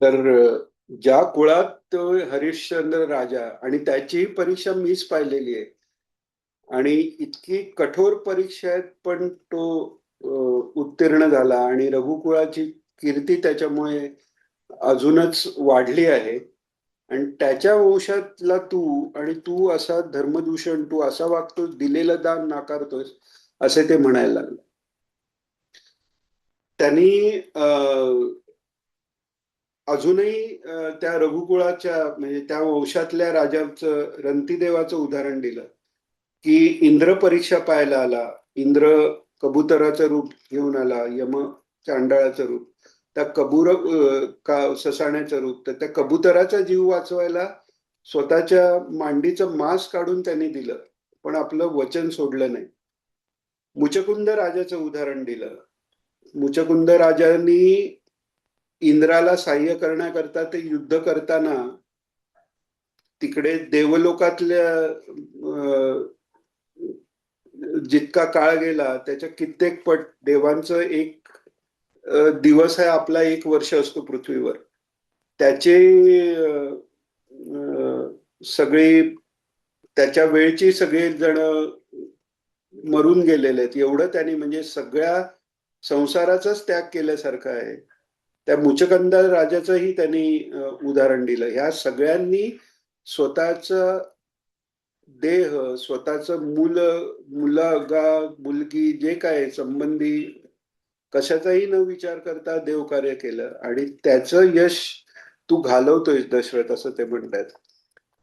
तर ज्या कुळात तो हरिश्चंद्र राजा, आणि त्याचीही परीक्षा मीच पाहिलेली आहे. आणि इतकी कठोर परीक्षा आहेत, पण तो उत्तीर्ण झाला आणि रघुकुळाची कीर्ती त्याच्यामुळे अजूनच वाढली आहे. आणि त्याच्या वंशातला तू, आणि तू असा धर्मदूषण, तू असा वागतोस, दिलेलं दान नाकारतोस, असे ते म्हणायला लागले. त्यांनी अजूनही त्या रघुकुळाच्या म्हणजे त्या वंशातल्या राजाचं, रंतिदेवाचं उदाहरण दिलं, की इंद्र परीक्षा पाहायला आला. इंद्र कबुतराचं रूप घेऊन आला, यम चांडाळाचं रूप, त्या का ससाण्याचं रूप, तर त्या कबुतराचा जीव वाचवायला स्वतःच्या मांडीचं मांस काढून त्यांनी दिलं, पण आपलं वचन सोडलं नाही. मुचकुंद राजाचं उदाहरण दिलं. मुचकुंद राजांनी इंद्राला साह्य करण्याकरता ते युद्ध करताना तिकडे देवलोकातल्या जितका काळ गेला त्याच्या कित्येक पट देवांचं एक दिवस आहे, आपला एक वर्ष असतो पृथ्वीवर. त्याचे सगळे, त्याच्या वेळची सगळे जण मरून गेलेले आहेत, एवढं त्यांनी म्हणजे सगळ्या संसाराचाच त्याग केल्यासारखं आहे. त्या मुचकंद राजाचंही त्यांनी उदाहरण दिलं. ह्या सगळ्यांनी स्वतःच देह, स्वतःच मुलगा मुलगी जे काय संबंधी कशाचाही न विचार करता देवकार्य केलं, आणि त्याचं यश तू घालवतोय दशरथ, असं ते म्हणतात.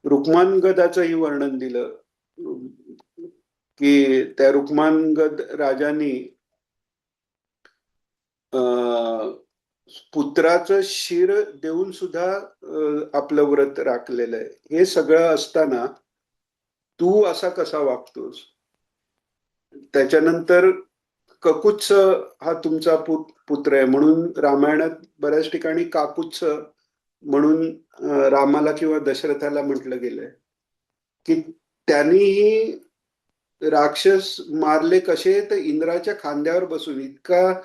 रुक्मांगदाचंही वर्णन दिलं, की त्या रुक्मांगद राजांनी पुत्राचं शिर देऊन सुद्धा आपलं व्रत राखलेलं आहे. हे सगळं असताना तू असा कसा वागतोस? त्याच्यानंतर ककुत्स हा तुमचा पुत्र आहे म्हणून रामायणात बऱ्याच ठिकाणी काकुत्स म्हणून रामाला किंवा दशरथाला म्हटलं गेलंय, की त्यांनीही राक्षस मारले कसे, तर इंद्राच्या खांद्यावर बसून. इतका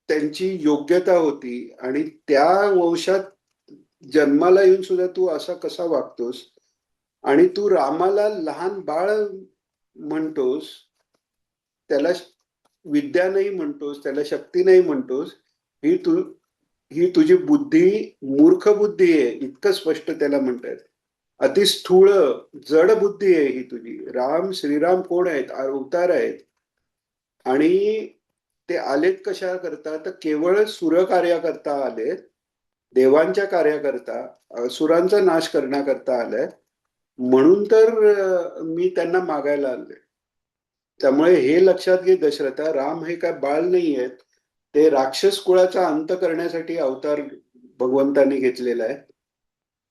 त्यांची योग्यता होती, आणि त्या वंशात जन्माला येऊन सुद्धा तू असा कसा वागतोस? आणि तू रामाला लहान बाळ म्हणतोस, त्याला विद्या नाही म्हणतोस, त्याला शक्ती नाही म्हणतोस. ही तू ही तुझी बुद्धी मूर्ख बुद्धी आहे, इतकं स्पष्ट त्याला म्हणतायत. अतिस्थूळ जड बुद्धी आहे ही तुझी. श्रीराम कोण आहेत? अवतार आहेत. आणि ते आलेत कशा करता, तर केवळ सुरकार्याकरता आलेत, देवांच्या कार्याकरता, असुरांचा नाश करण्याकरता आलाय. म्हणून तर मी त्यांना मागायला आलोय. त्यामुळे हे लक्षात घे दशरथा, राम हे काय बाळ नाही आहेत. ते राक्षस कुळाचा अंत करण्यासाठी अवतार भगवंतांनी घेतलेला आहे.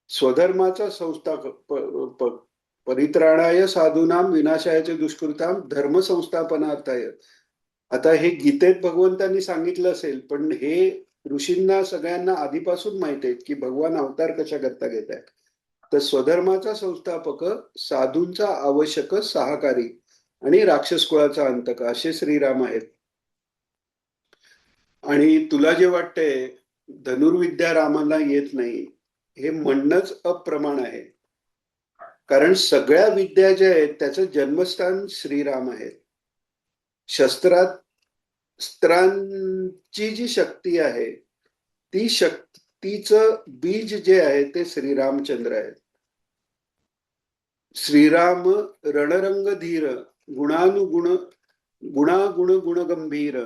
स्वधर्माचा परित्राणाय साधूनाम विनाशायाचे दुष्कृताम धर्म संस्थापनार्थाय. आता हे गीतेत भगवंतांनी सांगितलं असेल, पण हे ऋषींना सगळ्यांना आधीपासून माहित आहेत की भगवान अवतार कशा करता घेत आहेत. तर स्वधर्माचा संस्थापक, साधूंचा आवश्यक सहाकारी, आणि राक्षस कुळाचा अंतक, असे श्रीराम आहेत. आणि तुला जे वाटतंय धनुर्विद्या रामाला येत नाही, हे म्हणणंच अप्रमाण आहे. कारण सगळ्या विद्या ज्या आहेत त्याचं जन्मस्थान श्रीराम आहे. शस्त्रांची जी शक्ती आहे, ती शक्तीचं बीज जे आहे ते श्रीरामचंद्र आहेत. श्रीराम रणरंग धीर, गुणानुगुण गुणागुण गुणगंभीर,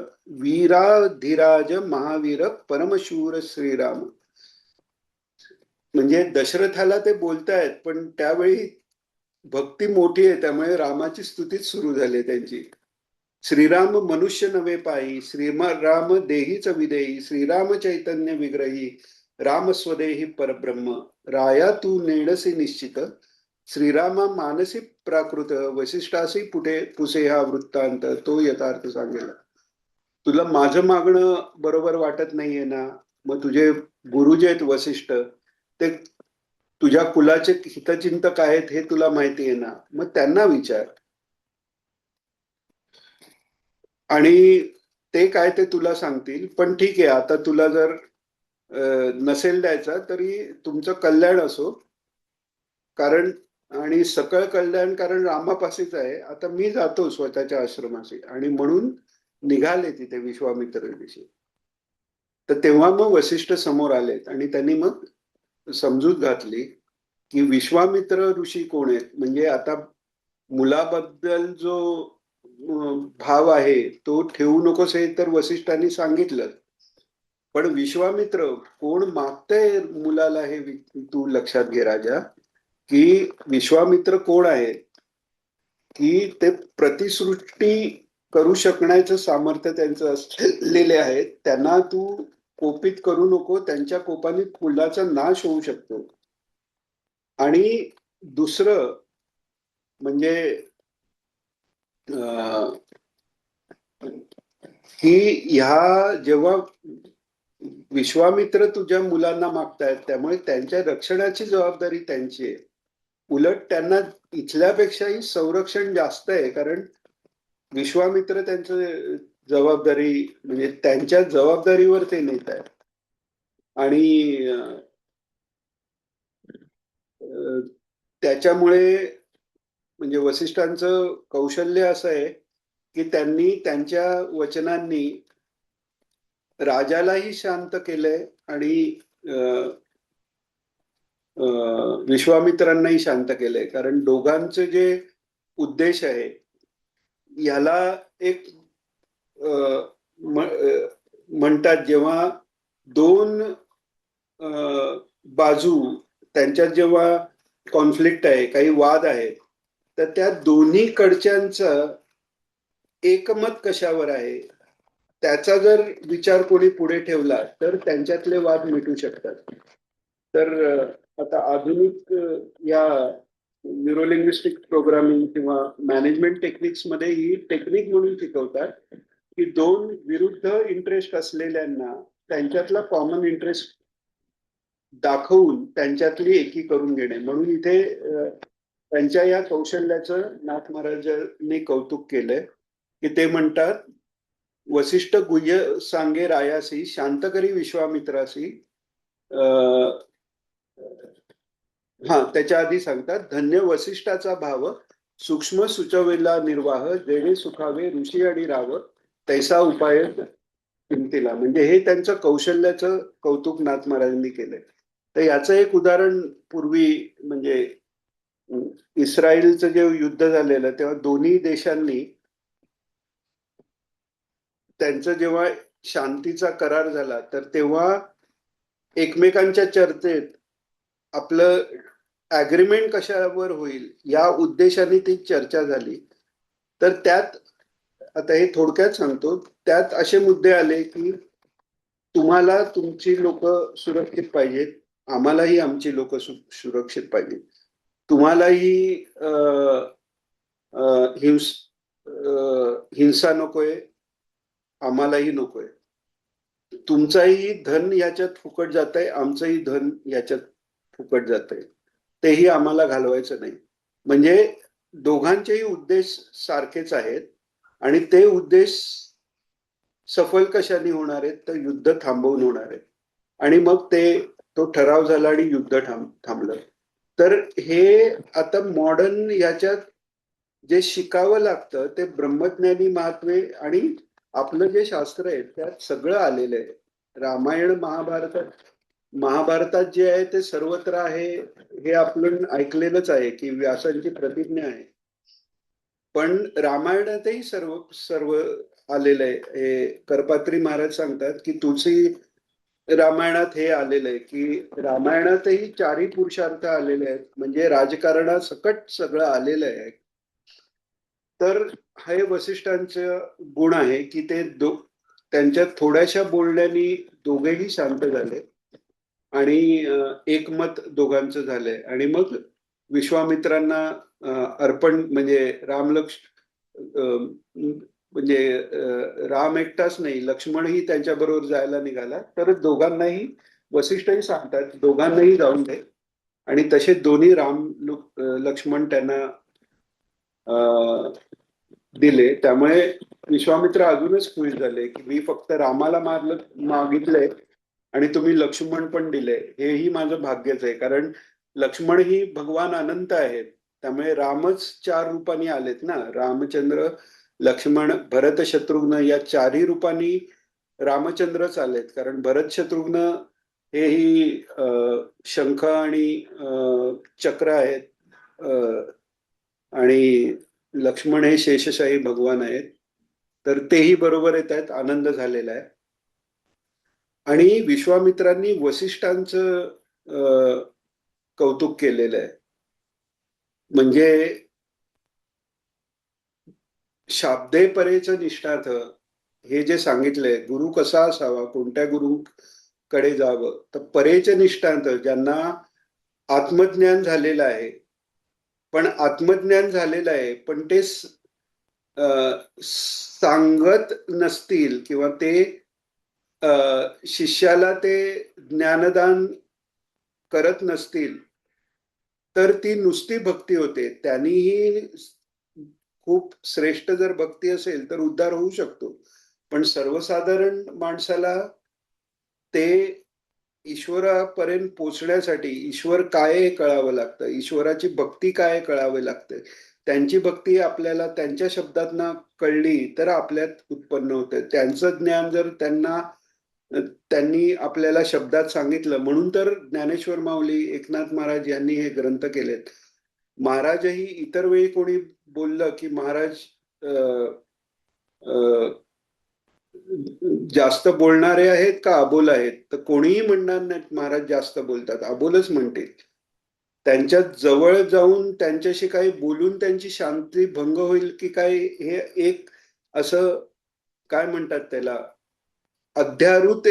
वीराधिराज महावीर परमशूर श्रीराम. म्हणजे दशरथाला ते बोलतायत, पण त्यावेळी भक्ती मोठी आहे, त्यामुळे रामाची स्तुतीच सुरू झाली त्यांची. श्रीराम मनुष्य नवे पायी, श्रीराम देहीच विदेही, श्रीराम चैतन्य विग्रही, राम स्वदेही परब्रह्म, राया तू नेणसी निश्चित, श्रीरामा मानसी प्राकृत, वसिष्ठासी पुढे पुसे हा वृत्तांत, तो यथार्थ सांगेल. तुला माझं मागणं बरोबर वाटत नाहीये ना? मग तुझे गुरु जे आहेत वसिष्ठ, ते तुझ्या कुलाचे हितचिंतक आहेत हे तुला माहिती आहे ना? मग त्यांना विचार, आणि ते काय ते तुला सांगतील. पण ठीक आहे, आता तुला जर नसेल द्यायचा तरी तुमचं कल्याण असो, कारण आणि सकळ कल्याण कारण रामापाशीच आहे. आता मी जातो स्वतःच्या आश्रमाशी आणि म्हणून निघाले तिथे विश्वामित्र ऋषी. तर तेव्हा मग वसिष्ठ समोर आलेत आणि त्यांनी मग समजूत घातली की विश्वामित्र ऋषी कोण आहेत. म्हणजे आता मुलाबद्दल जो भाव आहे तो ठेवू नकोस हे तर वसिष्ठांनी सांगितलं. पण विश्वामित्र कोण मागतंय मुलाला हे तू लक्षात घे राजा, की विश्वामित्र कोण आहे, की ते प्रतिसृष्टी करू शकण्याचं सामर्थ्य त्यांचं असलेले आहे. त्यांना तू कोपित करू नको, त्यांच्या कोपाने कुलाचा नाश होऊ शकतो. आणि दुसरं म्हणजे की ह्या जेव्हा विश्वामित्र तुझ्या मुलांना मागतायत त्यामुळे त्यांच्या रक्षणाची जबाबदारी त्यांची आहे. उलट त्यांना इथल्यापेक्षाही संरक्षण जास्त आहे, कारण विश्वामित्र त्यांचं जबाबदारी म्हणजे त्यांच्या जबाबदारीवर ते नेत आहेत. आणि त्याच्यामुळे म्हणजे वसिष्ठांचं कौशल्य असं आहे की त्यांनी त्यांच्या वचनांनी राजालाही शांत केलंय आणि विश्वामित्रांनाही शांत केलंय. कारण दोघांचे जे उद्देश आहे याला एक म्हणतात जेव्हा दोन बाजू त्यांच्यात जेव्हा कॉन्फ्लिक्ट आहे, काही वाद आहे, तर त्या दोन्ही कडच्यांचं एकमत कशावर आहे त्याचा जर विचार कोणी पुढे ठेवला तर त्यांच्यातले वाद मिटू शकतात. तर आता आधुनिक या न्यूरोलिंग्विस्टिक प्रोग्रामिंग किंवा मॅनेजमेंट टेक्निक्स मध्ये ही टेक्निक म्हणून शिकवतात की दोन विरुद्ध इंटरेस्ट असलेल्यांना त्यांच्यातला कॉमन इंटरेस्ट दाखवून त्यांच्यातली एकी करून घेणे. म्हणून इथे त्यांच्या या कौशल्याचं नाथ महाराजांनी कौतुक केलंय की ते म्हणतात, वसिष्ठ गुह्य सांगे रायासी शांत करी विश्वामित्रासी. हा त्याच्या आधी सांगतात, धन्य वसिष्ठाचा भाव सूक्ष्म सुचवेला निर्वाह जेणे सुखावे ऋषी आणि राव तैसा उपाय किमतीला. म्हणजे हे त्यांचं कौशल्याचं कौतुक नाथ महाराजांनी केलंय. तर याचं एक उदाहरण पूर्वी म्हणजे इस्रायलचं जे युद्ध झालेलं तेव्हा दोन्ही देशांनी त्यांचं जेव्हा शांतीचा करार झाला तर तेव्हा एकमेकांच्या चर्चेत आपलं अग्रीमेंट कशावर होईल या उद्देशाने ती चर्चा झाली. तर त्यात आता हे थोडक्यात सांगतो, त्यात असे मुद्दे आले की तुम्हाला तुमची लोक सुरक्षित पाहिजेत, आम्हालाही आमची लोक सुरक्षित पाहिजेत. तुम्हालाही हिंसा नकोय, आम्हालाही नकोय. तुमचाही धन याच्यात फुकट जात आहे, आमचंही धन याच्यात फुकट जात आहे, तेही आम्हाला घालवायचं नाही. म्हणजे दोघांचेही उद्देश सारखेच आहेत आणि ते उद्देश सफल कशाने होणार आहेत तर युद्ध थांबवून होणार आहेत. आणि मग ते तो ठराव झाला आणि युद्ध थांबलं. तर हे आता मॉडर्न याच्यात जे शिकावं लागतं ते ब्रह्मज्ञानी महात्मे आणि आपलं जे शास्त्र आहे त्यात सगळं आलेलं आहे. रामायण महाभारतात जे आहे ते सर्वत्र आहे, हे आपण ऐकलेलंच आहे की व्यासांची प्रतिज्ञा आहे. पण रामायणातही सर्व सर्व आलेलं आहे. हे करपात्री महाराज सांगतात की तुलसी रामायणात हे आलेलं आहे की रामायणातही चारही पुरुषार्थ आलेले आहेत, म्हणजे राजकारणात सकट सगळं आलेलं आहे. तर हे वसिष्ठांचं गुण आहे की ते त्यांच्या थोड्याशा बोलण्यानी दोघेही शांत झाले आणि एकमत दोघांचं झालंय. आणि मग विश्वामित्रांना अर्पण म्हणजे म्हणजे राम एकटाच नाही, लक्ष्मणही त्यांच्या बरोबर जायला निघाला. तर दोघांनाही वसिष्ठही सांगतात दोघांनाही जाऊन दे, आणि तसे दोन्ही राम लक्ष्मण त्यांना दिले. त्यामुळे विश्वामित्र अजूनच खुश झाले की मी फक्त रामाला मागितलंय आणि तुम्ही लक्ष्मण पण दिले, हेही माझं भाग्यच आहे. कारण लक्ष्मण ही भगवान अनंत आहेत. त्यामुळे रामच 4 रूपांनी आलेत ना. रामचंद्र, लक्ष्मण, भरत, शत्रुघ्न या 4ही रूपांनी रामचंद्रच आलेत. कारण भरत शत्रुघ्न हेही शंख आणि चक्र आहेत. आणि लक्ष्मण हे शेषशाही भगवान आहेत. तर तेही बरोबर येत आहेत. आनंद झालेला आहे. आणि विश्वामित्रांनी वसिष्ठांचं कौतुक केलेलं आहे. म्हणजे शाब्दे परेचं निष्ठाथ हे जे सांगितलंय, गुरु कसा असावा, कोणत्या गुरुकडे जावं, तर परेचे निष्ठांत ज्यांना आत्मज्ञान झालेलं आहे. पण आत्मज्ञान झालेलं आहे, पण ते सांगत नसतील किंवा ते शिष्याला ते ज्ञानदान करत नसतील, तर ती नुसती भक्ती होते. त्यांनीही खूप श्रेष्ठ जर भक्ती असेल तर उद्धार होऊ शकतो. पण सर्वसाधारण माणसाला ते ईश्वरापर्यंत पोचण्यासाठी ईश्वर काय हे कळावं लागतं. ईश्वराची भक्ती काय कळावी लागते. त्यांची भक्ती आपल्याला त्यांच्या शब्दातनं कळली तर आपल्यात उत्पन्न होते. त्यांचं ज्ञान जर त्यांनी आपल्याला शब्दात सांगितलं, म्हणून तर ज्ञानेश्वर माऊली, एकनाथ महाराज यांनी हे ग्रंथ केलेत. महाराजही इतर वेळी कोणी बोललं की महाराज जास्त बोलणारे आहेत का अबोल आहेत, तर कोणीही म्हणणार नाहीत महाराज जास्त बोलतात, अबोलच म्हणतील. त्यांच्या जवळ जाऊन त्यांच्याशी काही बोलून त्यांची शांती भंग होईल की काय, हे एक असं काय म्हणतात त्याला, अध्यारूत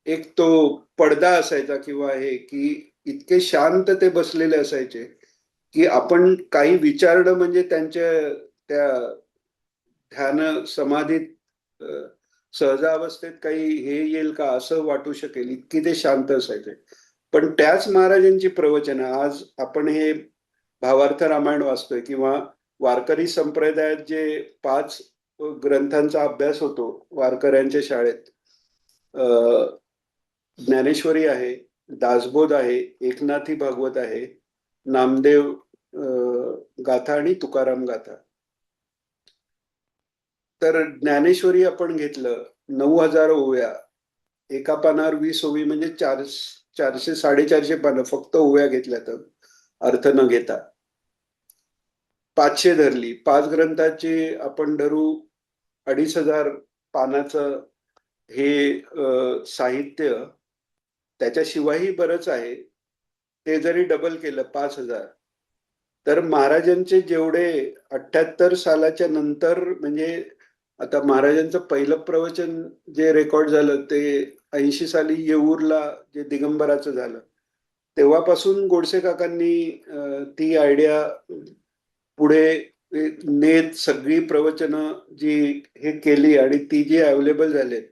एक तो पडदा असायचा किंवा हे की इतके शांत ते बसलेले असायचे की आपण काही विचारणं म्हणजे त्यांच्या त्या ध्यान समाधीत सहजावस्थेत काही हे येईल का असं वाटू शकेल, इतकी ते शांत असायचे. पण त्याच महाराजांची प्रवचनं आज आपण हे भावार्थ रामायण वाचतोय किंवा वारकरी संप्रदायात जे 5 ग्रंथांचा अभ्यास होतो वारकऱ्यांच्या शाळेत, ज्ञानेश्वरी आहे, दासबोध आहे, एकनाथी भागवत आहे, नामदेव गाथा आणि तुकाराम गाथा. तर ज्ञानेश्वरी आपण घेतलं, 9,000 ओव्या, एका पानावर 20 ओवी म्हणजे 400-450 पानं फक्त ओव्या घेतल्या तर अर्थ न घेता. 500 धरली, 5 ग्रंथाची आपण धरू 2,500 पानाचं हे साहित्य. त्याच्याशिवायही बरंच आहे. ते जरी डबल केलं 5,000, तर महाराजांचे जेवढे 78 सालाच्या नंतर, म्हणजे आता महाराजांचं पहिलं प्रवचन जे रेकॉर्ड झालं ते 80 साली येऊरला जे दिगंबराचं झालं, तेव्हापासून गोडसे काकांनी ती आयडिया पुढे नेत सगळी प्रवचनं जी हे केली आणि ती जी अवेलेबल झालेत,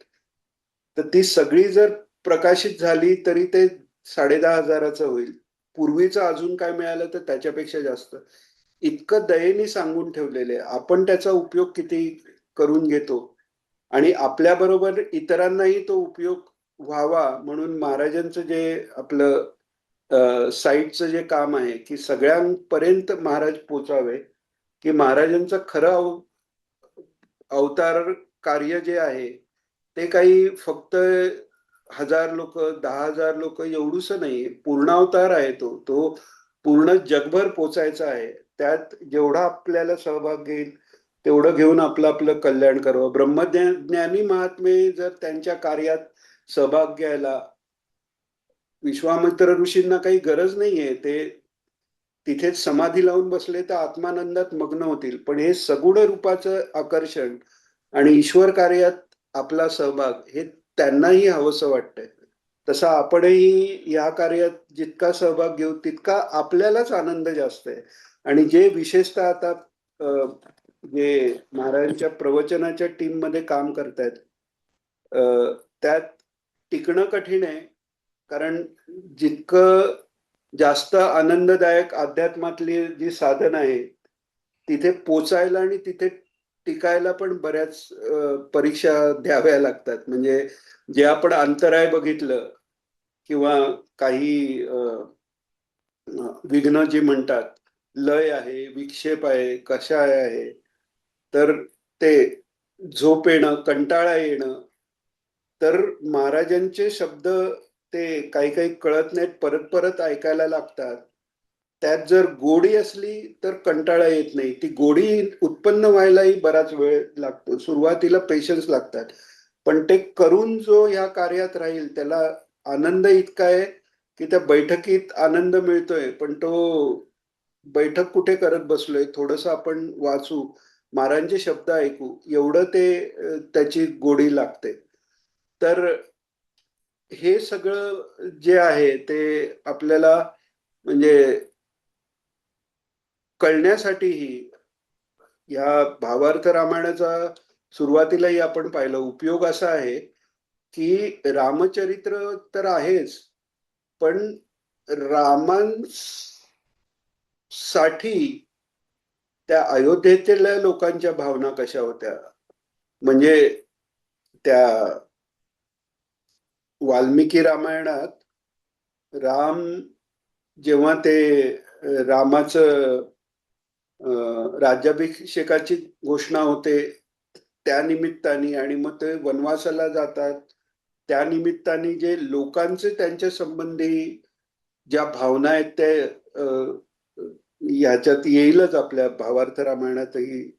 तर ती सगळी जर प्रकाशित झाली तरी ते 10,500 होईल. पूर्वीचं अजून काय मिळालं तर त्याच्यापेक्षा जास्त. इतकं दयेने सांगून ठेवलेले, आपण त्याचा उपयोग किती करून घेतो आणि आपल्याबरोबर इतरांनाही तो उपयोग व्हावा म्हणून महाराजांचं जे आपलं साईटचं जे काम आहे की सगळ्यांपर्यंत महाराज पोचावे, की महाराजांचं खरं अवतार कार्य जे आहे ते काही फक्त 1,000 लोक, 10,000 लोक एवढूस नाही, पूर्णावतार आहे तो. तो पूर्ण जगभर पोचायचा आहे. त्यात जेवढा आपल्याला सहभाग घेईल तेवढं घेऊन आपलं आपलं कल्याण करावं. ब्रह्मज्ञानी महात्मे जर त्यांच्या कार्यात सहभाग घ्यायला, विश्वामित्र ऋषींना काही गरज नाहीये, ते तिथेच समाधी लावून बसले तर आत्मानंदात मग्न होतील. पण हे सगुण रूपाचं आकर्षण आणि ईश्वर कार्यात आपला सहभाग हे त्यांनाही हवंसं वाटतंय. तसा आपणही या कार्यात जितका सहभाग घेऊ तितका आपल्यालाच आनंद जास्त आहे. आणि जे विशेषतः आता जे महाराजांच्या प्रवचनाच्या टीम मध्ये काम करतायत, त्यात टिकणं कठीण आहे. कारण जितकं जास्त आनंददायक अध्यात्मातली जी साधन आहे तिथे पोचायला आणि तिथे टिकायला पण बऱ्याच परीक्षा द्याव्या लागतात. म्हणजे जे आपण अंतराय बघितलं किंवा काही विघ्न जी म्हणतात, लय आहे, विक्षेप आहे, कषाय आहे, तर ते झोप येणं, कंटाळा येणं, तर महाराजांचे शब्द ते काही काही कळत नाहीत, परत परत ऐकायला लागतात. त्यात जर गोडी असली तर कंटाळा येत नाही. ती गोडी उत्पन्न व्हायलाही बराच वेळ लागतो. सुरुवातीला पेशन्स लागतात. पण ते करून जो ह्या कार्यात राहील त्याला आनंद इतका आहे की त्या बैठकीत आनंद मिळतोय, पण तो बैठक कुठे करत बसलोय, थोडस आपण वाचू, महाराजांचे शब्द ऐकू, एवढं ते त्याची गोडी लागते. तर हे सगळं जे आहे ते आपल्याला म्हणजे कळण्यासाठीही या भावार्थ रामायणाचा सुरुवातीलाही आपण पाहिलं उपयोग असा आहे की रामचरित्र तर आहेच, पण रामांसाठी त्या अयोध्येतल्या लोकांच्या भावना कशा होत्या. म्हणजे त्या वाल्मिकी रामायणात राम जेव्हा ते रामाचं राज्याभिषेकाची घोषणा होते त्या निमित्ताने, आणि मग ते वनवासाला जातात त्या निमित्ताने, जे लोकांचे त्यांच्या संबंधी ज्या भावना आहेत ते ह्याच्यात येईलच आपल्या भावार्थ रामायणातही.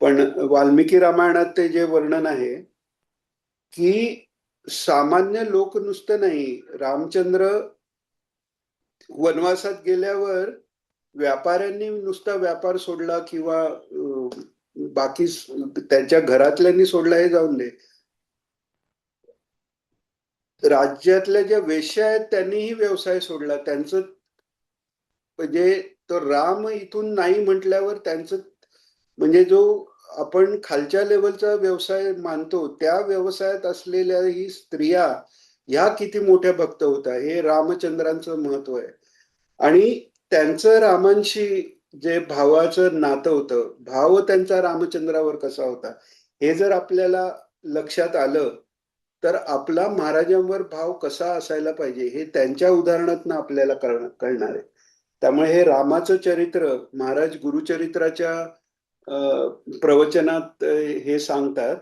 पण वाल्मिकी रामायणात ते जे वर्णन आहे की सामान्य लोक नुसतं नाही, रामचंद्र वनवासात गेल्यावर व्यापाऱ्यांनी नुसता व्यापार सोडला किंवा बाकी त्यांच्या घरातल्यांनी सोडला हे जाऊन दे, राज्यातल्या ज्या वेश्या आहेत त्यांनीही व्यवसाय सोडला. त्यांचं म्हणजे तो राम इथून नाही म्हटल्यावर त्यांचं म्हणजे जो आपण खालच्या लेवलचा व्यवसाय मानतो त्या व्यवसायात असलेल्या ही स्त्रिया ह्या किती मोठ्या भक्त होत्या, हे रामचंद्रांचं महत्व आहे. आणि त्यांचं रामांशी जे भावाचं नातं होतं, भाव त्यांचा रामचंद्रावर कसा होता, हे जर आपल्याला लक्षात आलं तर आपला महाराजांवर भाव कसा असायला पाहिजे हे त्यांच्या उदाहरणातून आपल्याला कळणार आहे. त्यामुळे हे रामाचं चरित्र महाराज गुरुचरित्राच्या प्रवचनात हे सांगतात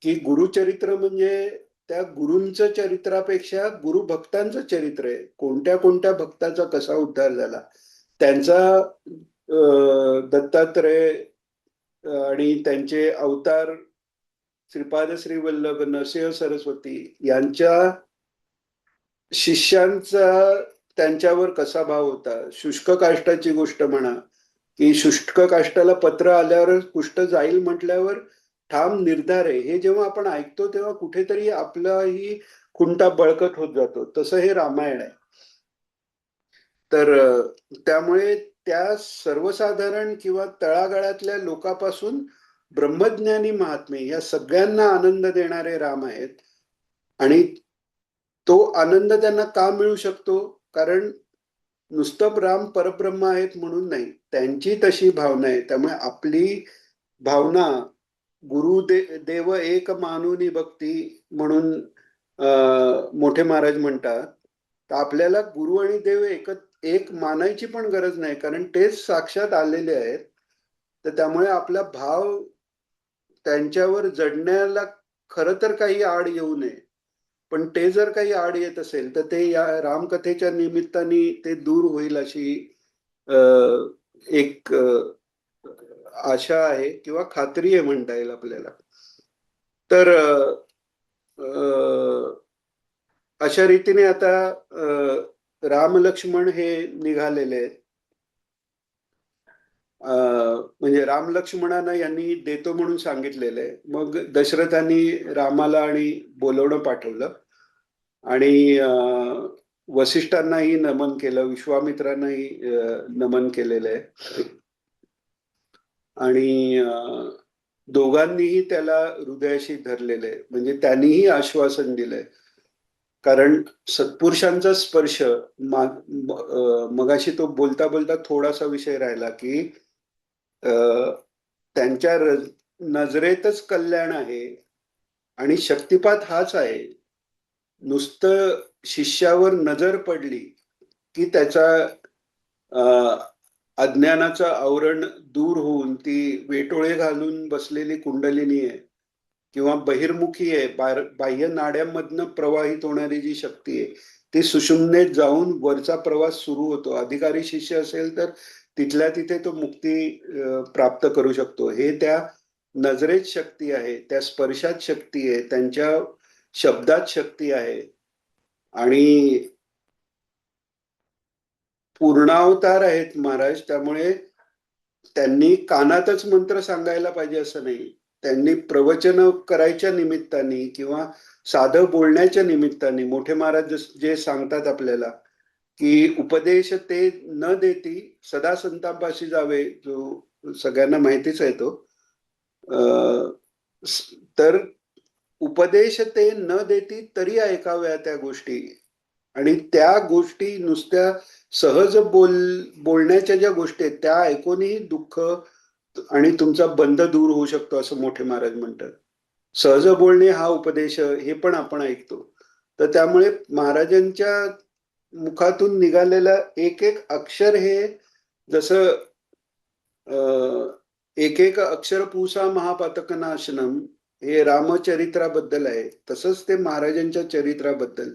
की गुरुचरित्र म्हणजे त्या गुरूंचं चरित्रापेक्षा गुरुभक्तांचं चरित्र आहे. कोणत्या कोणत्या भक्ताचा कसा उद्धार झाला, त्यांचा दत्तात्रय आणि त्यांचे अवतार श्रीपाद श्रीवल्लभ नरसिंह सरस्वती यांच्या शिष्यांचा त्यांच्यावर कसा भाव होता. शुष्क काष्टाची गोष्ट म्हणा की शुष्क काष्टाला पत्र आल्यावर कुष्ठ जाईल म्हटल्यावर ठाम निर्धार आहे, हे जेव्हा आपण ऐकतो तेव्हा कुठेतरी आपलाही खुंटा बळकट होत जातो. तसं हे रामायण आहे. तर त्यामुळे त्या सर्वसाधारण किंवा तळागाळातल्या लोकांपासून ब्रह्मज्ञानी महात्मे या सगळ्यांना आनंद देणारे राम आहेत. आणि तो आनंद त्यांना का मिळू शकतो, कारण नुसतं राम परब्रह्म आहेत म्हणून नाही, त्यांची तशी भावना आहे. त्यामुळे आपली भावना देव एक मानुनी भक्ती म्हणून मोठे महाराज म्हणतात. तर आपल्याला गुरु आणि देव एक मानायची पण गरज नाही, कारण तेच साक्षात आलेले आहेत. तर त्यामुळे आपला भाव त्यांच्यावर जडण्याला खरं तर काही आड येऊ नये, पण ते जर काही आड येत असेल तर ते या रामकथेच्या निमित्ताने ते दूर होईल अशी एक आशा आहे किंवा खात्री आहे म्हणता येईल आपल्याला. तर अशा रीतीने आता राम लक्ष्मण हे निघालेले आहेत. म्हणजे राम लक्ष्मणांना यांनी देतो म्हणून सांगितलेलं आहे. मग दशरथांनी रामाला आणि बोलवणं पाठवलं आणि वसिष्ठांनाही नमन केलं, विश्वामित्रांनाही नमन केलेलं आहे. आणि दोघांनीही त्याला हृदयाशी धरलेलं आहे, म्हणजे त्यांनीही आश्वासन दिलंय. कारण सत्पुरुषांचा स्पर्श, मगाशी तो बोलता बोलता थोडासा विषय राहिला की त्यांच्या नजरेतच कल्याण आहे आणि शक्तिपात हाच आहे. नुसतं शिष्यावर नजर पडली की त्याचा अज्ञानाचं आवरण दूर होऊन ती वेटोळे घालून बसलेली कुंडलिनी आहे किंवा बहिर्मुखी आहे, बाह्य नाड्यांमधनं प्रवाहित होणारी जी शक्ती आहे ती सुषुम्नेत जाऊन वरचा प्रवास सुरू होतो. अधिकारी शिष्य असेल तर तिथल्या तिथे तो मुक्ती प्राप्त करू शकतो. हे त्या नजरेत शक्ती आहे, त्या स्पर्शात शक्ती आहे, त्यांच्या शब्दात शक्ती आहे. आणि पूर्णावतार आहेत महाराज, त्यामुळे त्यांनी कानातच मंत्र सांगायला पाहिजे असं नाही. त्यांनी प्रवचन करायच्या निमित्ताने किंवा साधं बोलण्याच्या निमित्ताने मोठे महाराज जे सांगतात आपल्याला की उपदेश ते न देती सदा संतापाशी जावे, जो सगळ्यांना माहितीच आहे तो. तर उपदेश ते न देती तरी ऐकाव्या त्या गोष्टी, आणि त्या गोष्टी नुसत्या सहज बोलण्याच्या ज्या गोष्टी आहेत त्या ऐकूनही दुःख आणि तुमचा बंध दूर होऊ शकतो असं मोठे महाराज म्हणतात. सहज बोलणे हा उपदेश हे पण आपण ऐकतो. तर त्यामुळे महाराजांच्या मुखातून निघालेलं एक एक अक्षर हे जसं एक एक अक्षर पूसा महापातक नाशनम हे रामचरित्राबद्दल आहे, तसंच ते महाराजांच्या चरित्राबद्दल.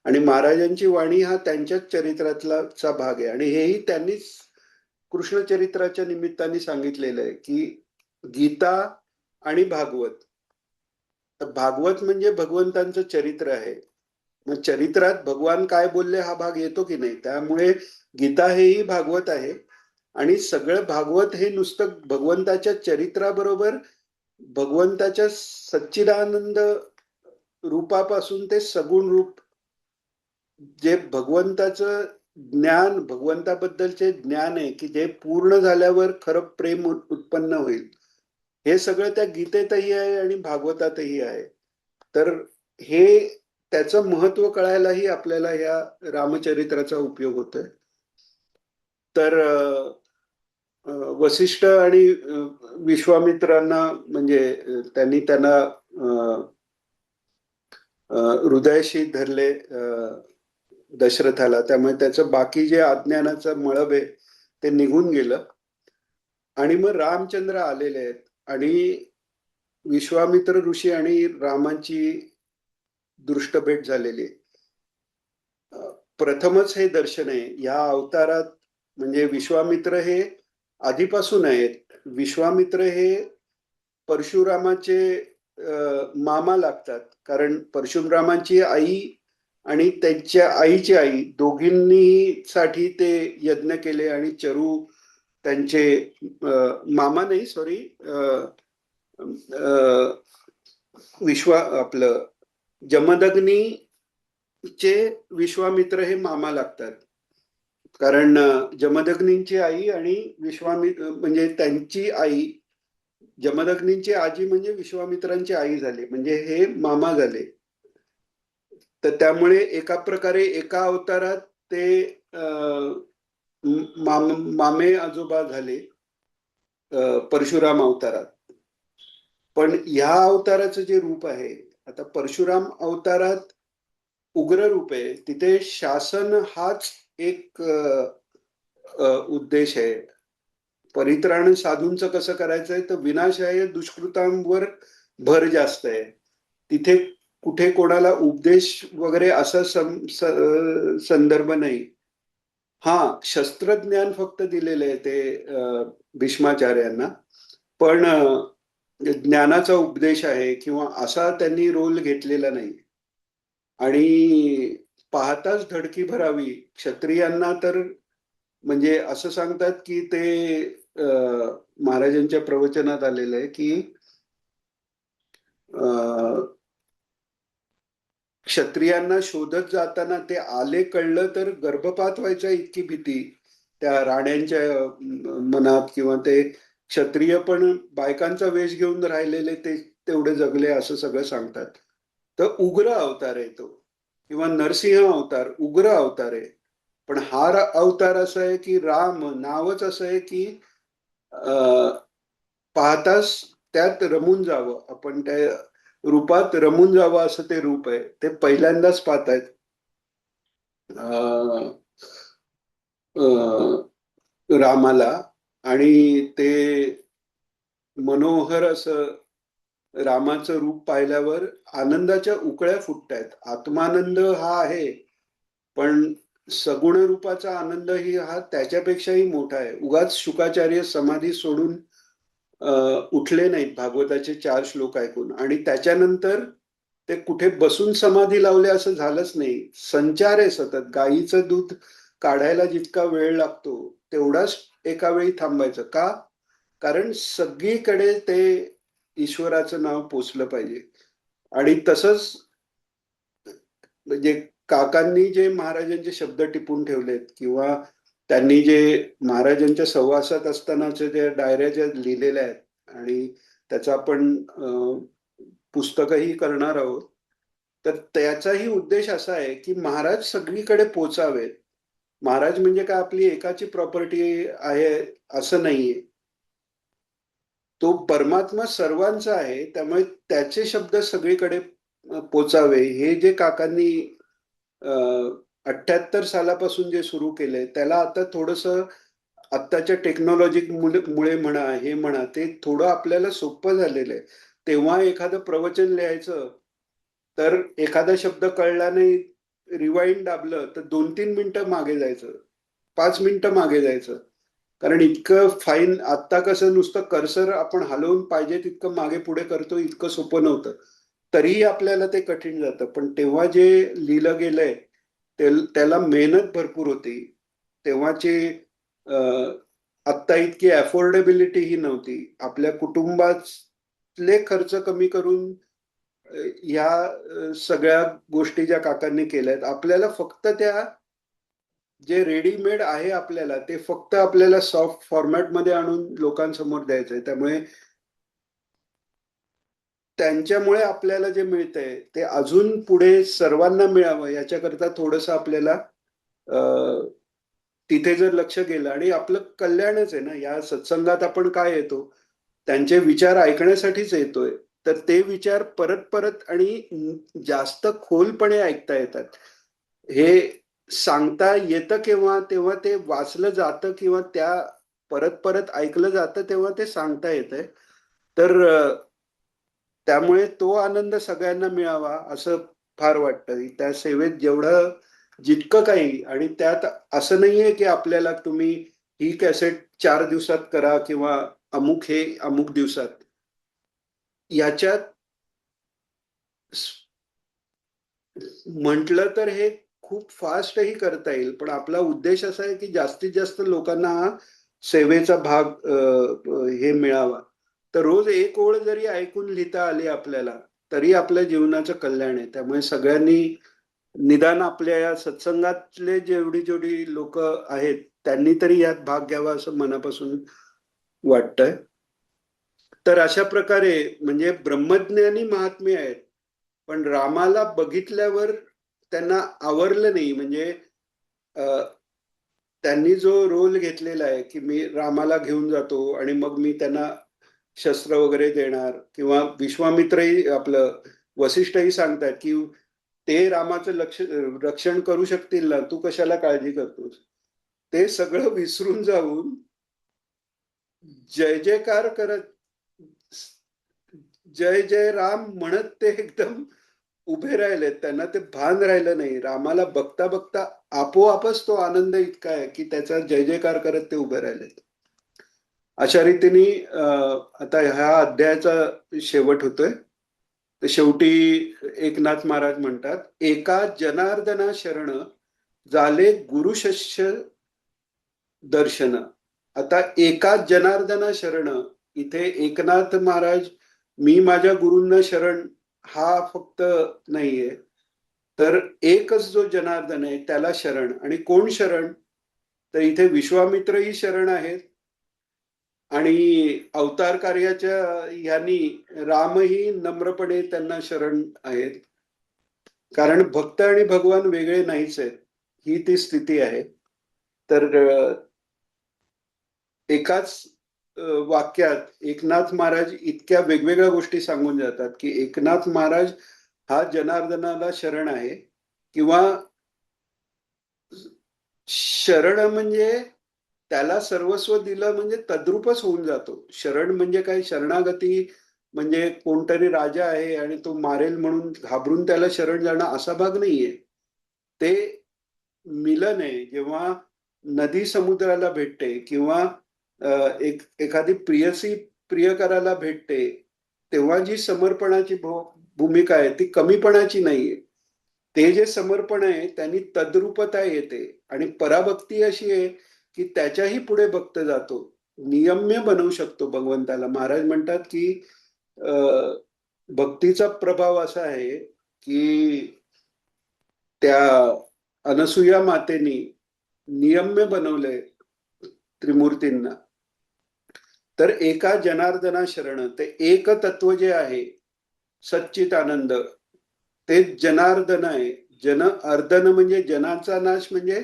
आणि महाराजांची वाणी हा त्यांच्याच चरित्रातला भाग आहे. आणि हेही त्यांनीच कृष्णचरित्राच्या निमित्ताने सांगितलेलं आहे की गीता आणि भागवत. तर भागवत म्हणजे भगवंतांचं चरित्र आहे. मग चरित्रात भगवान काय बोलले हा भाग येतो की नाही, त्यामुळे गीता हेही भागवत आहे. आणि सगळं भागवत हे नुसतं भगवंताच्या चरित्राबरोबर भगवंताच्या सच्चिदानंद रूपापासून ते सगुण रूप जे भगवंताचं ज्ञान, भगवंताबद्दलचे ज्ञान आहे की जे पूर्ण झाल्यावर खरं प्रेम उत्पन्न होईल, हे सगळं त्या गीतेतही आहे आणि भागवतातही आहे. तर हे त्याचं महत्व कळायलाही आपल्याला या रामचरित्राचा उपयोग होतोय. तर वसिष्ठ आणि विश्वामित्रांना म्हणजे त्यांना हृदयाशी धरले दशरथाला, त्यामुळे त्याचं बाकी जे अज्ञानाचं मळब आहे ते निघून गेलं. आणि मग रामचंद्र आलेले आहेत आणि विश्वामित्र ऋषी आणि रामांची दृष्टभेट झालेली आहे. प्रथमच हे दर्शन आहे या अवतारात. म्हणजे विश्वामित्र हे आधीपासून आहेत. विश्वामित्र हे परशुरामाचे मामा लागतात, कारण परशुरामांची आई आणि त्यांच्या आईची आई दोघींनी साठी ते यज्ञ केले. आणि चरू त्यांचे मामा नाही, सॉरी, आपलं जमदग्नीचे विश्वामित्र हे मामा लागतात. कारण जमदग्नींची आई आणि विश्वामित्र म्हणजे त्यांची आई, जमदग्नींची आजी म्हणजे विश्वामित्रांची आई झाली, म्हणजे हे मामा झाले. तर त्यामुळे एका प्रकारे एका अवतारात ते मामे आजोबा झाले परशुराम अवतारात. पण ह्या अवताराचं जे रूप आहे, आता परशुराम अवतारात उग्र रूप आहे, तिथे शासन हाच एक उद्देश आहे. परित्राण साधूंचं कसं करायचंय तर विनाशाय दुष्कृतांवर भर जास्त आहे. तिथे कुठे कोणाला उपदेश वगैरे असा संदर्भ नाही. हा, शस्त्रज्ञान फक्त दिलेलं आहे ते भीष्माचार्यांना, पण ज्ञानाचा उपदेश आहे किंवा असा त्यांनी रोल घेतलेला नाही. आणि पाहताच धडकी भरावी. क्षत्रियांना तर म्हणजे असं सांगतात की ते महाराजांच्या प्रवचनात आलेलं आहे की क्षत्रियांना शोधत जाताना ते आले कळलं तर गर्भपात व्हायचा इतकी भीती त्या राण्यांच्या मनात. किंवा ते क्षत्रिय पण बायकांचा वेश घेऊन राहिलेले ते तेवढे जगले असं सगळं सांगतात. तर उग्र अवतार आहे तो, किंवा नरसिंह अवतार उग्र अवतार आहे. पण हा अवतार असा आहे की राम नावच असं आहे की पाहताच त्यात रमून जावं, आपण त्या रूपात रमून जावं असं ते रूप आहे. ते पहिल्यांदाच पाहतायत अं, रामाला. आणि ते मनोहर असं रामाचं रूप पाहिल्यावर आनंदाच्या उकळ्या फुटतायत. आत्मानंद हा आहे, पण सगुण रूपाचा आनंद ही हा त्याच्यापेक्षाही मोठा आहे. उगाच शुकाचार्य समाधी सोडून उठले नाहीत भागवताचे 4 श्लोक ऐकून, आणि त्याच्यानंतर ते कुठे बसून समाधी लावले असं झालंच नाही. संचार आहे सतत. गाईचं दूध काढायला जितका वेळ लागतो तेवढाच एका वेळी थांबायचं का? कारण सगळीकडे ते ईश्वराचं नाव पोचलं पाहिजे. आणि तसंच म्हणजे काकांनी जे महाराजांचे शब्द टिपून ठेवलेत, किंवा त्यांनी जे महाराजांच्या सहवासात असतानाचे जे डायऱ्या ज्या लिहिलेल्या आहेत, आणि त्याचं आपण पुस्तकही करणार आहोत, तर त्याचाही उद्देश असा आहे की महाराज सगळीकडे पोचावेत. महाराज म्हणजे काय आपली एकाची प्रॉपर्टी आहे असं नाहीये. तो परमात्मा सर्वांचा आहे, त्यामुळे त्याचे शब्द सगळीकडे पोचावे, हे जे काकांनी 78 सालापासून जे सुरू केलंय, त्याला आता थोडस आत्ताच्या टेक्नॉलॉजी मुळे म्हणा, हे म्हणा, ते थोडं आपल्याला सोपं झालेलं आहे. तेव्हा एखादं प्रवचन लिहायचं, तर एखादा शब्द कळला नाही, रिवाइंड दाबलं तर 2-3 मिनिटं मागे जायचं, 5 मिनिटं मागे जायचं. कारण इतकं फाईन. आत्ता कसं नुसतं कर्सर आपण हलवून पाहिजे तितकं मागे पुढे करतो, इतकं सोपं नव्हतं. तरीही आपल्याला ते कठीण जातं. पण तेव्हा जे लिहिलं गेलंय त्याला मेहनत भरपूर होती. तेव्हाची आत्ता इतकी अफोर्डेबिलिटी ही नव्हती. आपल्या कुटुंबातले खर्च कमी करून ह्या सगळ्या गोष्टी ज्या काकांनी केल्यात, आपल्याला फक्त त्या जे रेडीमेड आहे आपल्याला, ते फक्त आपल्याला सॉफ्ट फॉर्मॅटमध्ये आणून लोकांसमोर द्यायचंय. त्यामुळे त्यांच्यामुळे आपल्याला जे मिळतंय ते अजून पुढे सर्वांना मिळावं, याच्याकरता थोडंसं आपल्याला तिथे जर लक्ष गेलं, आणि आपलं कल्याणच आहे ना. या सत्संगात आपण काय येतो, त्यांचे विचार ऐकण्यासाठीच येतोय. तर ते विचार परत परत आणि जास्त खोलपणे ऐकता येतात. हे सांगता येतं केव्हा, तेव्हा ते वाचलं जातं, किंवा त्या परत परत ऐकलं जातं तेव्हा ते सांगता येतंय. तर त्यामुळे तो आनंद सगळ्यांना मिळावा असं फार वाटतं त्या सेवेत. जेवढं जितकं काही, आणि त्यात असं नाहीये की आपल्याला तुम्ही ही कॅसेट 4 दिवसात करा, किंवा अमुक हे अमुक दिवसात. याच्यात म्हटलं तर हे खूप फास्टही करता येईल, पण आपला उद्देश असा आहे की जास्तीत जास्त लोकांना हा सेवेचा भाग हे मिळावा. तर रोज एक ओळ जरी ऐकून लिहिता आली आपल्याला, तरी आपल्या जीवनाचं कल्याण आहे. त्यामुळे सगळ्यांनी निदान आपल्या या सत्संगातले जेवढी जेवढी लोक आहेत त्यांनी तरी यात भाग घ्यावा असं मनापासून वाटतंय. तर अशा प्रकारे म्हणजे ब्रह्मज्ञानी महात्मे आहेत, पण रामाला बघितल्यावर त्यांना आवरलं नाही. म्हणजे अ, त्यांनी जो रोल घेतलेला आहे की मी रामाला घेऊन जातो आणि मग मी त्यांना शस्त्र वगैरे देणार, किंवा विश्वामित्रही आपलं वसिष्ठही सांगतात की ते रामाचं रक्षण करू शकतील ना, तू कशाला काळजी करतोस. ते सगळं विसरून जाऊन जय जयकार करत जय जय राम म्हणत ते एकदम उभे राहिले. त्यांना ते भान राहिलं नाही. रामाला बघता बघता आपोआपच तो आनंद इतका आहे की त्याचा जय जयकार करत ते उभे राहिलेत. अशा रीतीने आता ह्या अध्यायाचा शेवट होतोय. तर शेवटी एकनाथ महाराज म्हणतात, एका जनार्दना शरण झाले गुरुशिष्य दर्शन. आता एका जनार्दना शरण, इथे एकनाथ महाराज मी माझ्या गुरूंना शरण हा फक्त नाहीये, तर एकच जो जनार्दन आहे त्याला शरण. आणि कोण शरण, तर इथे विश्वामित्रही शरण आहेत, आणि अवतार कार्याच्या यांनी रामही नम्रपणे त्यांना शरण आहेत. कारण भक्त आणि भगवान वेगळे नाहीच आहेत, ही ती स्थिती आहे. तर एकाच वाक्यात एकनाथ महाराज इतक्या वेगवेगळ्या गोष्टी सांगून जातात की एकनाथ महाराज हा जनार्दनाला शरण आहे, किंवा शरण म्हणजे त्याला सर्वस्व दिलं म्हणजे तद्रूपच होऊन जातो. शरण म्हणजे काय, शरणागती म्हणजे कोणतरी राजा आहे आणि तो मारेल म्हणून घाबरून त्याला शरण जाणं असा भाग नाहीये. ते मिलन आहे. जेव्हा नदी समुद्राला भेटते, किंवा एखादी प्रियसी प्रियकराला भेटते, तेव्हा जी समर्पणाची भूमिका आहे ती कमीपणाची नाहीये. ते जे समर्पण आहे त्यांनी तद्रूपता येते, आणि पराभक्ती अशी आहे की त्याच्याही पुढे भक्त जातो, नियम्य बनवू शकतो भगवंताला. महाराज म्हणतात की भक्तीचा प्रभाव असा आहे की त्या अनसुया मातेनी नियम्य बनवलंय त्रिमूर्तींना. तर एका जनार्दना शरण, ते एक तत्व जे आहे सच्चित आनंद, ते जनार्दन आहे. जन अर्दन म्हणजे जनाचा नाश, म्हणजे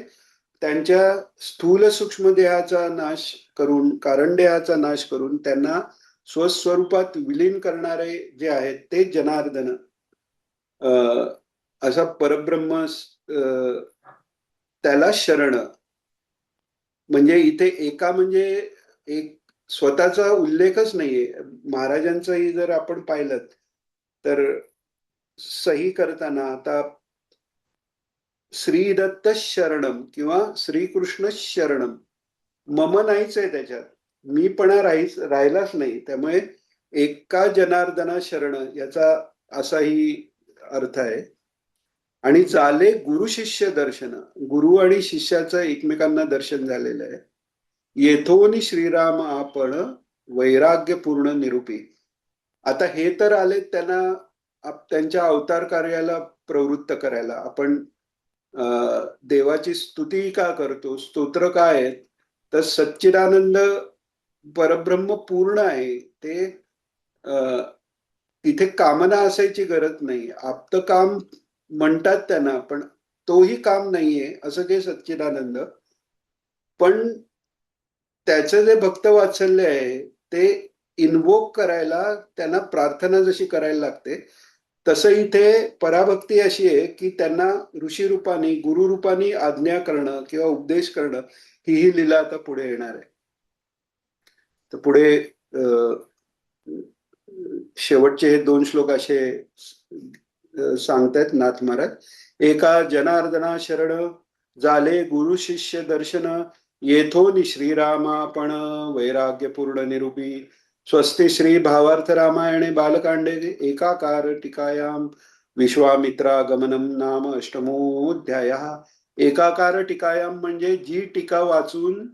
त्यांच्या स्थूल सूक्ष्म देहाचा नाश करून, कारण देहाचा नाश करून त्यांना स्वस्वरूपात विलीन करणारे जे आहेत ते जनार्दन. असा परब्रह्म, त्याला शरण. म्हणजे इथे एका म्हणजे एक स्वतःचा उल्लेखच नाहीये. महाराजांचंही जर आपण पाहिलं तर सही करताना आता श्रीदत्त शरणम किंवा श्रीकृष्ण शरणम, मम नाहीच आहे त्याच्यात, मीपणा राहिलाच नाही. त्यामुळे एका जनार्दना शरण याचा असाही अर्थ आहे. आणि झाले गुरु शिष्य दर्शन, गुरु आणि शिष्याचं एकमेकांना दर्शन झालेलं आहे. येथोनी श्रीराम आपण वैराग्य पूर्ण निरूपी. आता हे तर आले त्यांना त्यांच्या अवतार कार्याला प्रवृत्त करायला. आपण देवाची स्तुती का करतो, स्तोत्र काय आहेत, तर सच्चिदानंद परब्रह्म पूर्ण आहे ते. तिथे कामना असायची गरज नाही. आप्त काम म्हणतात त्यांना, पण तोही काम नाहीये असं ते सच्चिदानंद. पण त्याचं जे भक्त वात्सल्य आहे ते इन्वोक करायला त्यांना प्रार्थना जशी करायला लागते, तसं इथे पराभक्ती अशी आहे की त्यांना ऋषी रूपाने, गुरु रूपाने आज्ञा करणं किंवा उपदेश करणं, ही लीला आता पुढे येणार आहे. तर पुढे शेवटचे हे 2 श्लोक असे सांगतायत नाथ महाराज. एका जनार्दना शरण, झाले गुरु शिष्य दर्शन, येथोनी श्रीरामापण वैराग्य पूर्ण निरूपी. स्वस्ति श्री भावार्थ रामायणे बालकांडे एकाकार टीकायाम विश्वामित्रागमनम नाम अष्टमोऽध्याय. एकाकार टीकायाम म्हणजे जी टीका वाचून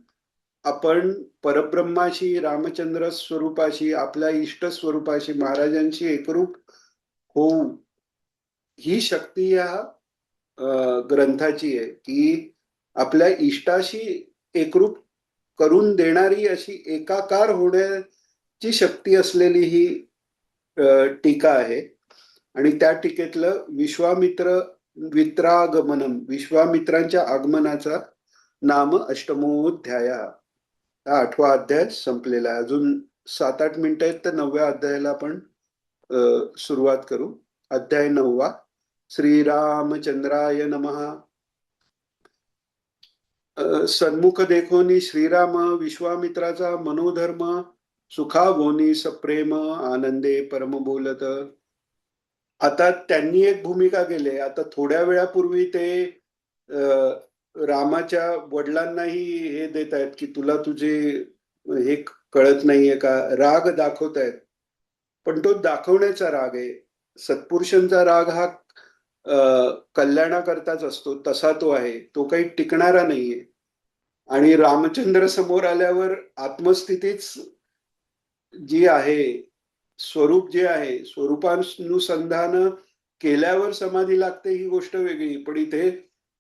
आपण परब्रह्माशी, रामचंद्र स्वरूपाशी, आपल्या इष्ट स्वरूपाशी, महाराजांशी एकरूप होऊ, ही शक्ती या ग्रंथाची आहे की आपल्या इष्टाशी एकरूप करून देणारी अशी एकाकार होण्याची शक्ती असलेली ही टीका आहे. आणि त्या टीकेतलं विश्वामित्रागमनम, विश्वामित्रांच्या आगमनाचा नाम अष्टमोऽध्याय, हा 8वा अध्याय संपलेला आहे. अजून 7-8 मिनिटं आहेत तर 9व्या अध्यायाला आपण सुरुवात करू. अध्याय 9वा. श्रीरामचंद्राय नमः. सन्मुख देखोनी श्रीराम, विश्वामित्राचा मनोधर्म, सुखावोनी सप्रेम, आनंदे परम बोलत. आता त्यांनी एक भूमिका केली. आता थोड्या वेळापूर्वी ते रामाच्या वडिलांनाही हे देत आहेत की तुला तुझे हे कळत नाहीये का, राग दाखवतायत. पण तो दाखवण्याचा राग आहे. सत्पुरुषांचा राग हा कल्याणाकरताच असतो, तसा तो आहे, तो काही टिकणारा नाहीये. आणि रामचंद्र समोर आल्यावर आत्मस्थितीच जी आहे, स्वरूप जे आहे, स्वरूपानुसंधान केल्यावर समाधी लागते ही गोष्ट वेगळी. पण इथे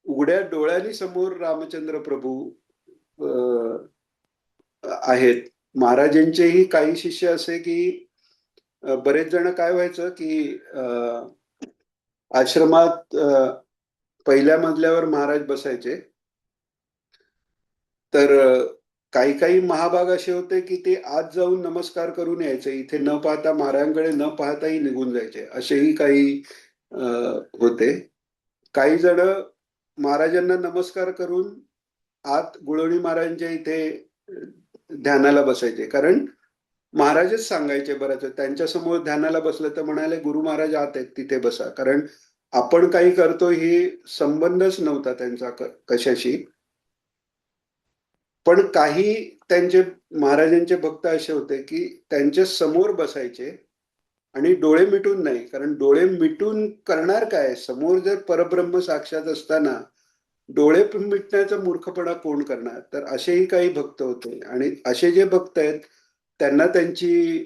उघड्या डोळ्यांनी समोर रामचंद्र प्रभू आहेत. महाराजांचेही काही शिष्य असे की बरेच जण काय व्हायचं की आश्रमात पहिल्या मजल्यावर महाराज बसायचे. तर काही काही महाभाग असे होते की ते आज जाऊन नमस्कार करून यायचे, इथे न पाहता महाराजांकडे न पाहताही निघून जायचे, असेही काही होते. काही जण महाराजांना नमस्कार करून आत गुळवणी महाराजांच्या इथे ध्यानाला बसायचे, कारण महाराजच सांगायचे बऱ्याच वेळा, त्यांच्या समोर ध्यानाला बसलं तर म्हणाले गुरु महाराज आत आहेत तिथे बसा, कारण आपण काही करतो ही संबंधच नव्हता त्यांचा कशाशी. पण काही त्यांचे महाराजांचे भक्त असे होते की त्यांच्या समोर बसायचे आणि डोळे मिटून नाही, कारण डोळे मिटून करणार काय, समोर जर परब्रह्म साक्षात असताना डोळे मिटण्याचा मूर्खपणा कोण करणार. तर असेही काही भक्त होते, आणि असे जे भक्त आहेत त्यांना त्यांची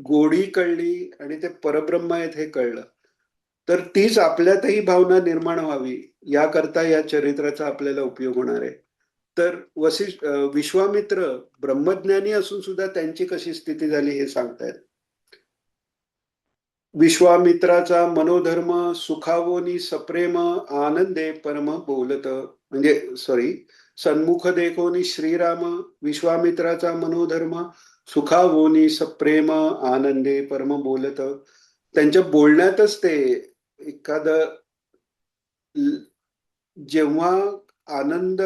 गोडी कळली आणि ते परब्रह्म आहेत हे कळलं, तर तीच आपल्यातही भावना निर्माण व्हावी याकरता या चरित्राचा आपल्याला उपयोग होणार आहे. तर विश्वामित्र ब्रह्मज्ञानी असून सुद्धा त्यांची कशी स्थिती झाली हे सांगतायत. विश्वामित्राचा मनोधर्म सुखावोनी सप्रेम आनंदे परम बोलत, म्हणजे सॉरी, सन्मुख देखोनी श्रीराम विश्वामित्राचा मनोधर्म सुखावोनी सप्रेम आनंदे परम बोलत. त्यांच्या बोलण्यातच ते एखादं जेव्हा आनंद,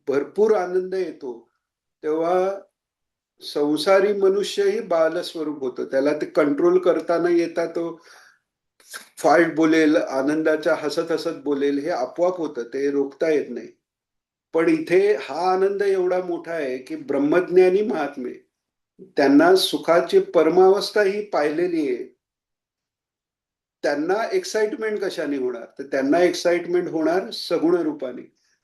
भरपूर आनंद येतो तेव्हा संसारी मनुष्यही बालस्वरूप होतो, त्याला ते कंट्रोल करता न येता तो फास्ट बोलेल, आनंदाच्या हसत हसत बोलेल, हे आपोआप होतं, ते रोखता येत नाही. पण इथे हा आनंद एवढा मोठा आहे की ब्रह्मज्ञानी महात्मे त्यांना सुखाची परमावस्था ही पाहिलेली आहे, त्यांना एक्साइटमेंट कशाने होणार, तर त्यांना एक्साइटमेंट होणार सगुण रूपाने.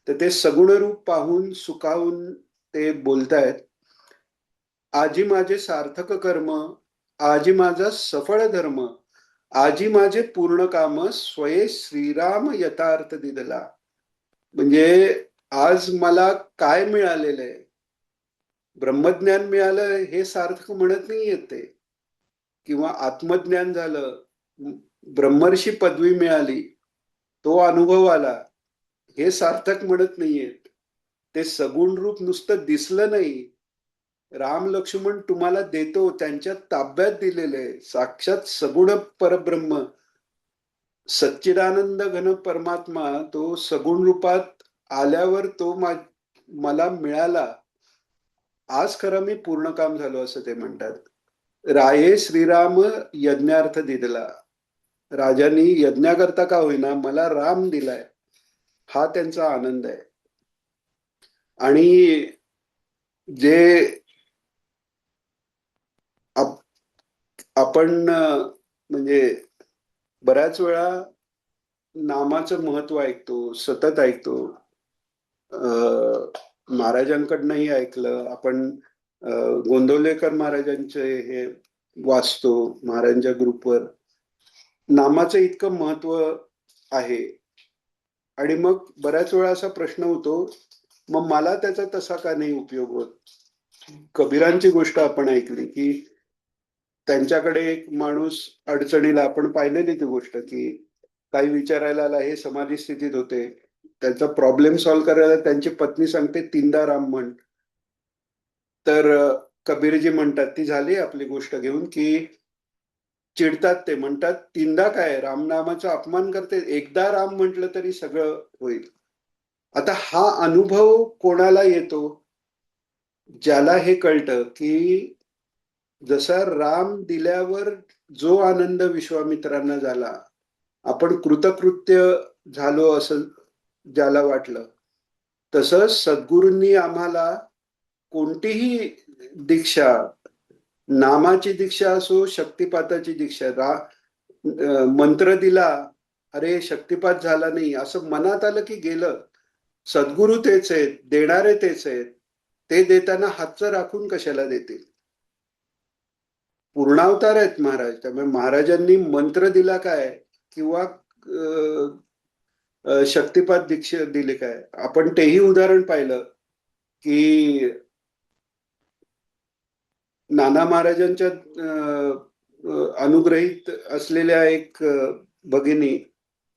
तर ते सगुण रूप पाहून सुखावून ते बोलतायत, आजी माझे सार्थक कर्म, आजी माझा सफळ धर्म, आजी माझे पूर्ण काम स्वये श्रीराम यथार्थ दिदला. म्हणजे आज मला काय मिळालेलं आहे, ब्रह्मज्ञान मिळालं हे सार्थक म्हणत नाही येते, किंवा आत्मज्ञान झालं, ब्रह्मर्षी पदवी मिळाली, तो अनुभव आला, हे सार्थक म्हणत नाहीयेत. ते सगुण रूप नुसतं दिसलं नाही, राम लक्ष्मण तुम्हाला देतो त्यांच्या ताब्यात दिलेले आहे, साक्षात सगुण परब्रह्म सच्चिदानंद घन परमात्मा तो सगुण रूपात आल्यावर तो मला मिळाला, आज खरं मी पूर्ण काम झालो असं ते म्हणतात. राये श्रीराम यज्ञार्थ दिला, राजांनी यज्ञाकरता का होईना मला राम दिलाय, हा त्यांचा आनंद आहे. आणि जे आपण म्हणजे बऱ्याच वेळा नामाचं महत्व ऐकतो, सतत ऐकतो, महाराजांकडनंही ऐकलं आपण, गोंदवलेकर महाराजांचे हे वाचतो महाराजांच्या ग्रुपवर, नामाचं इतकं महत्व आहे. आणि मग बऱ्याच वेळा असा प्रश्न होतो, मग मला त्याचा तसा का नाही उपयोग होत. कबीरांची गोष्ट आपण ऐकली की त्यांच्याकडे एक माणूस अडचणीला, आपण पाहिलेली ती गोष्ट की काही विचारायला आला, हे समाधी स्थितीत होते, त्यांचा प्रॉब्लेम सॉल्व्ह करायला त्यांची पत्नी सांगते 3दा राम म्हण. तर कबीरजी म्हणतात, ती झाली आपली गोष्ट घेऊन की चिडतात, ते म्हणतात 3दा काय, रामनामाचा अपमान करते, एकदा राम म्हटलं तरी सगळं होईल. आता हा अनुभव कोणाला येतो, ज्याला हे कळतं की जसा राम दिल्यावर जो आनंद विश्वामित्रांना झाला, आपण कृतकृत्य झालो असं ज्याला वाटलं, तसं सद्गुरूंनी आम्हाला कोणतीही दीक्षा, नामाची दीक्षा असो, शक्तिपाताची दीक्षा, मंत्र दिला, अरे शक्तिपात झाला नाही असं मनात आलं की गेलं, सद्गुरू तेच आहेत, देणारे तेच आहेत, ते देताना हातचं राखून कशाला देतील. पूर्णावतार आहेत महाराज, त्यामुळे महाराजांनी मंत्र दिला काय किंवा शक्तिपात दीक्षा दिले काय, आपण तेही उदाहरण पाहिलं की नाना महाराजांच्या अनुग्रहित असलेल्या एक भगिनी